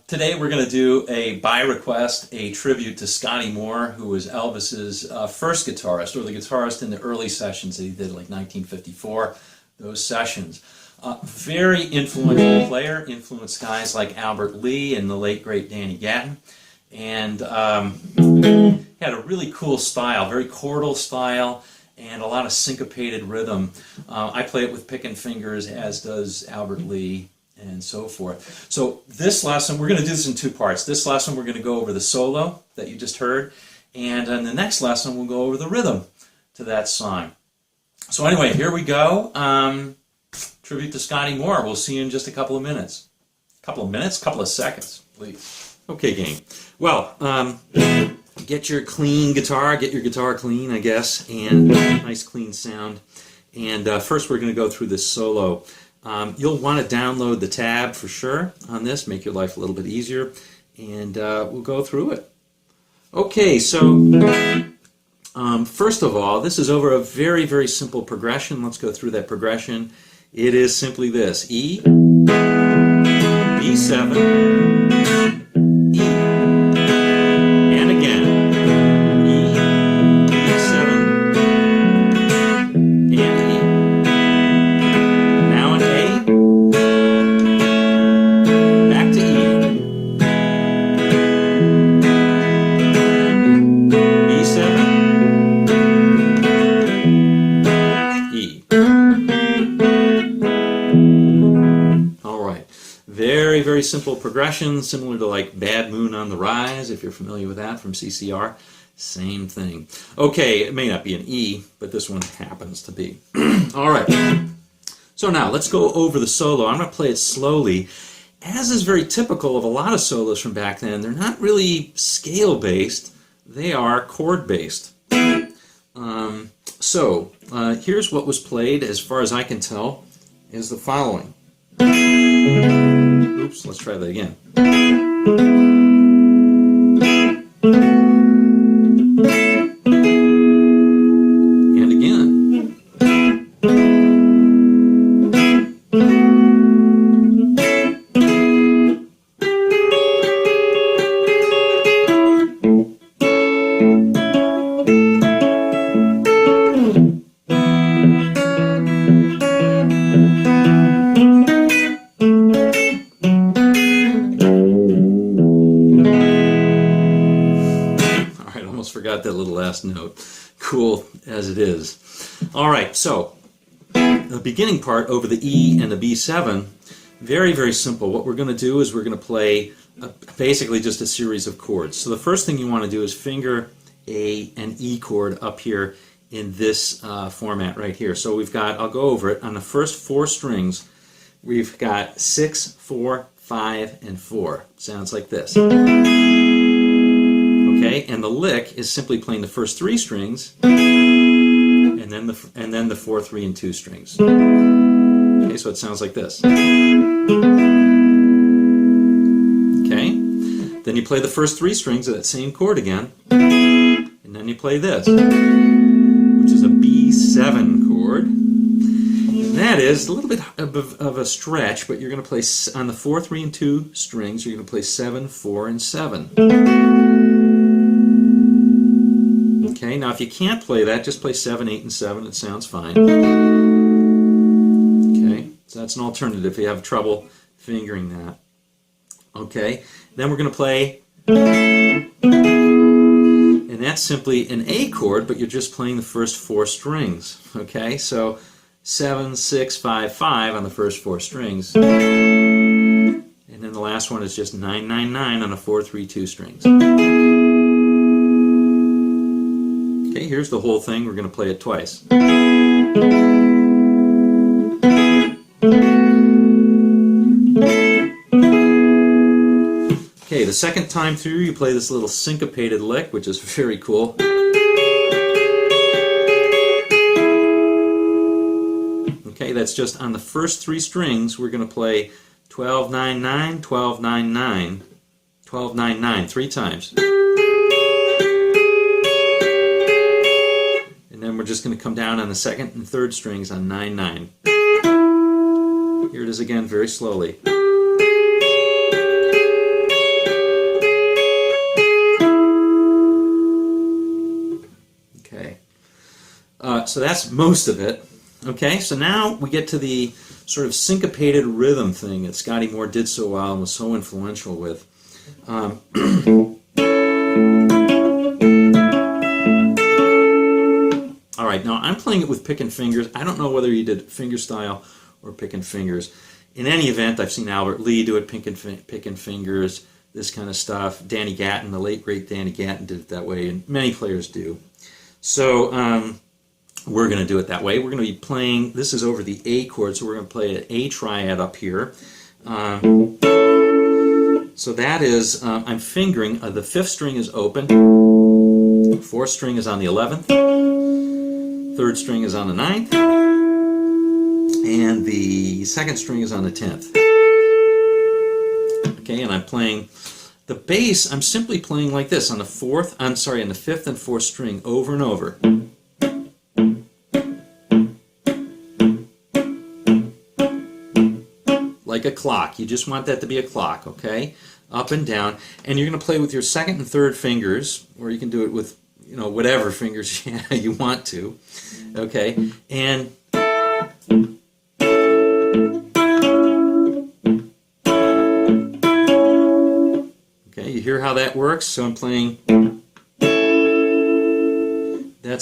Today we're going to do by request, a tribute to Scotty Moore, who was Elvis's first guitarist, or the guitarist in the early sessions that he did, like 1954, those sessions. Very influential player, influenced guys like Albert Lee and the late great Danny Gatton, and had a really cool style, very chordal style, and a lot of syncopated rhythm. I play it with picking fingers, as does Albert Lee, and so forth. So this lesson, we're going to do this in two parts. This lesson we're going to go over the solo that you just heard, and in the next lesson we'll go over the rhythm to that song. So anyway, here we go. Tribute to Scotty Moore. We'll see you in just a couple of minutes. Couple of seconds, please. Okay, gang. Well, get your clean guitar, get your guitar clean, I guess, and nice clean sound. And first we're going to go through this solo. You'll want to download the tab for sure on this, make your life a little bit easier, and we'll go through it. Okay, so first of all, this is over a very, very simple progression. Let's go through that progression. It is simply this: E, B7, E, and again, E, B7, and E. Now an A, back to E, B7, E. Very, very simple progression, similar to like Bad Moon on the Rise, if you're familiar with that from CCR. Same thing. Okay, it may not be an E, but this one happens to be. All right. So now let's go over the solo. I'm going to play it slowly. As is very typical of a lot of solos from back then, they're not really scale-based. They are chord-based. Here's what was played, as far as I can tell, is the following. Oops, let's try that again. And again. Forgot that little last note. Cool as it is. All right, so the beginning part over the E and the B7, very, very simple. What we're going to do is we're going to play basically just a series of chords. So the first thing you want to do is finger an E chord up here in this format right here. So we've got, I'll go over it, on the first four strings, we've got 6, 4, 5, and 4. Sounds like this. Okay, and the lick is simply playing the first three strings, and then the 4, 3, and 2 strings. Okay, so it sounds like this. Okay, then you play the first three strings of that same chord again, and then you play this, which is a B7 chord. And that is a little bit of a stretch, but you're going to play on the 4, 3, and 2 strings. You're going to play 7, 4, and 7. Okay, now if you can't play that, just play 7, 8, and 7. It sounds fine. Okay, so that's an alternative if you have trouble fingering that. Okay, then we're going to play, and that's simply an A chord, but you're just playing the first four strings. Okay, so 7, 6, 5, 5 on the first four strings. And then the last one is just 9, 9, 9 on the 4, 3, 2 strings. Okay, here's the whole thing. We're going to play it twice. Okay, the second time through you play this little syncopated lick, which is very cool. Okay, that's just on the first 3 strings. We're going to play 12-9-9, 12-9-9, 12-9-9 3 times. And then we're just going to come down on the second and third strings on 9-9. Here it is again, very slowly. Okay, so that's most of it. Okay, so now we get to the sort of syncopated rhythm thing that Scotty Moore did so well and was so influential with. Alright, now I'm playing it with picking fingers. I don't know whether he did fingerstyle or picking fingers. In any event, I've seen Albert Lee do it picking fingers, this kind of stuff. Danny Gatton, the late great Danny Gatton, did it that way, and many players do. So, we're going to do it that way. We're going to be playing, this is over the A chord, so we're going to play an A triad up here. So that is, I'm fingering, the 5th string is open, 4th string is on the 11th, 3rd string is on the 9th, and the 2nd string is on the 10th. Okay, and I'm playing the bass, I'm simply playing like this on the 5th and 4th string over and over. Like a clock. You just want that to be a clock, okay? Up and down. And you're going to play with your 2nd and 3rd fingers, or you can do it with, you know, whatever fingers you want to, okay? And okay, you hear how that works? So I'm playing,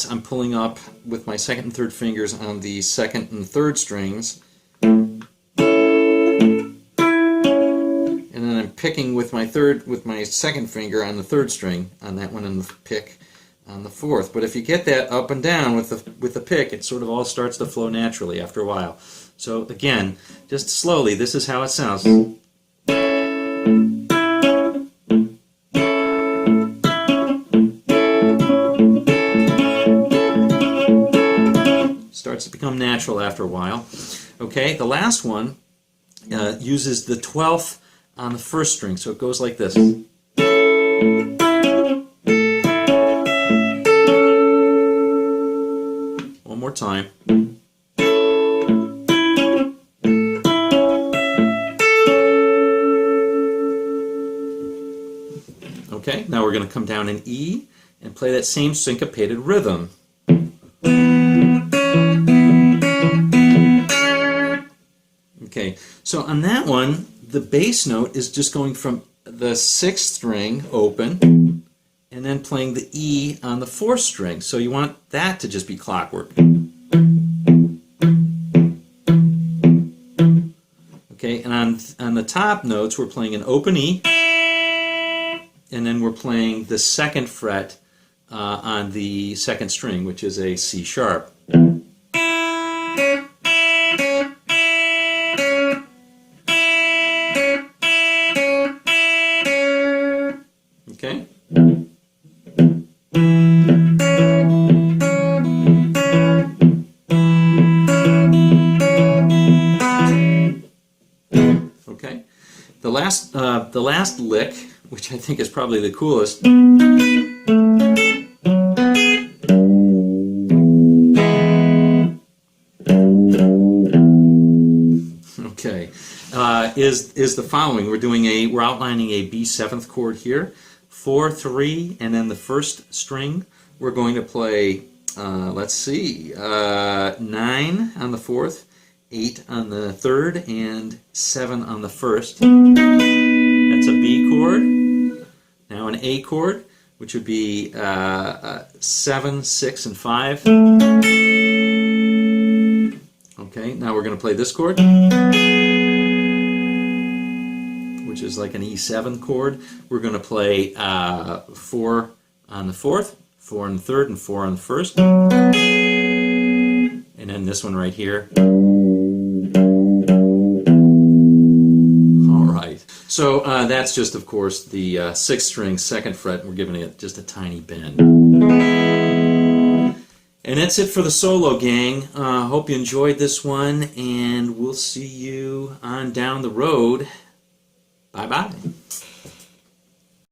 I'm pulling up with my 2nd and 3rd fingers on the 2nd and 3rd strings. Picking with my 2nd finger on the 3rd string on that one, and the pick on the 4th. But if you get that up and down with the pick, it sort of all starts to flow naturally after a while. So again, just slowly, this is how it sounds. Starts to become natural after a while. Okay, the last one uses the 12th on the 1st string, so it goes like this. One more time. Okay, now we're going to come down in E and play that same syncopated rhythm. Okay, so on that one, the bass note is just going from the 6th string open and then playing the E on the 4th string. So you want that to just be clockwork. Okay, and on the top notes we're playing an open E, and then we're playing the 2nd fret on the 2nd string, which is a C sharp. Okay. Okay. The last lick, which I think is probably the coolest. Okay. Is the following. We're outlining a B7th chord here. 4, 3, and then the 1st string. We're going to play, let's see, 9 on the 4th, 8 on the 3rd, and 7 on the 1st. That's a B chord. Now an A chord, which would be 7, 6, and 5. Okay, now we're going to play this chord, which is like an E7 chord. We're going to play 4 on the 4th, 4 on the 3rd, and 4 on the 1st. And then this one right here. All right. So that's just, of course, the 6th string, 2nd fret. We're giving it just a tiny bend. And that's it for the solo, gang. Hope you enjoyed this one, and we'll see you on down the road. Bye-bye.